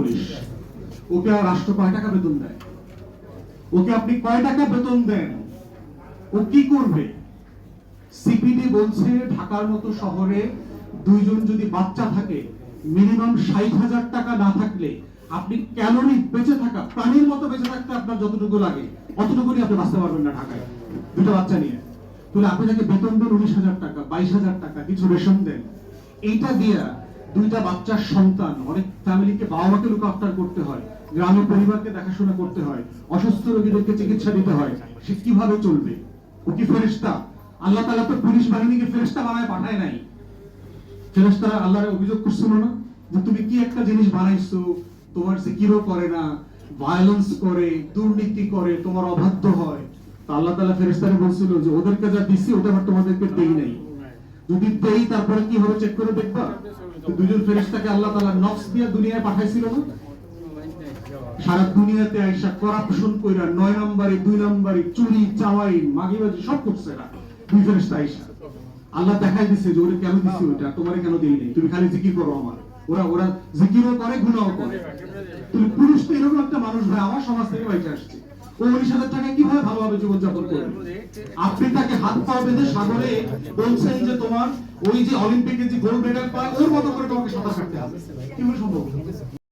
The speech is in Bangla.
পুলিশ, ওকে আর রাষ্ট্র কয় টাকা বেতন দেয়? ওকে আপনি কয় টাকা বেতন দেন? ও কি করবে? সিপিডি বলছে ঢাকার মতো শহরে দুইজন যদি বাচ্চা থাকে, মিনিমাম 60,000 টাকা না থাকলে আপনি ক্যালোরি বেঁচে থাকা, প্রাণীর মতো বেঁচে থাকতে আপনার যতটুকু লাগে অতটুকুনি আপনি বাঁচতে পারবেন না ঢাকায় দুটো বাচ্চা নিয়ে। তাহলে আপনি তাকে বেতন দেন 19,000 টাকা, 22,000 টাকা, কিছু রেশন দেন। এইটা দিয়া দুইটা বাচ্চার সন্তান, অনেক ফ্যামিলিকে বাবা মাকে লুক আফটার করতে হয়, গ্রামের পরিবারকে দেখাশোনা করতে হয়, অসুস্থ রোগীদেরকে চিকিৎসা দিতে হয়। সে কিভাবে চলবে? ও কি ফেরেশতা? আল্লাহ তাআলা তো পুলিশ বাহিনীকে ফেরেশতা বানায় পাঠায় নাই। ফেরেশতারা আল্লাহর অভিযোগ করছিল না যে তুমি কি একটা জিনিস বানাইছো, তোমার জিকিরও করে না, ভায়োলেন্স করে, দুর্নীতি করে, তোমার অবাধ্য হয়। তো আল্লাহ তাআলা ফেরেশতারা বলছিল যে ওদেরকে যা দিছি ওটা আবার তোমাদেরকে দেই নাই। যদি দেই তারপরে কি হবে চেক করে দেখবা। তো দুইজন ফেরেশতাকে আল্লাহ তাআলা নফস দিয়ে দুনিয়ায় পাঠাইছিল না? সারা দুনিয়াতে আইসা করাপশন কইরা 9 নম্বরে 2 নম্বরে চুরি চাওয়াই মাগিবাজি সব করছে না দুই ফেরেশতা আইসা। আল্লাহ দেখাই দিছে যে ওরে কেন দিছি ওটা, তোমারে কেন দেই নাই, তুমি খালি জিকির করো আমার। ওরা ওরা জিকিরও করে, গুনাহও করে। তুমি পুরুষ তো এরকম একটা মানুষ ভাই, আমার সমাজ থেকে বাইরে আসছে। ও 19,000 টাকা কিভাবে ভালোভাবে জীবনযাপন করবে? আপনি তাকে হাত পা বেঁধে সাগরে বলছেন যে তোমার ওই যে অলিম্পিকে যে গোল্ড মেডেল পায় ওর মতো করে তোমাকে সাঁতার কাটতে হবে, কি করে সম্ভব?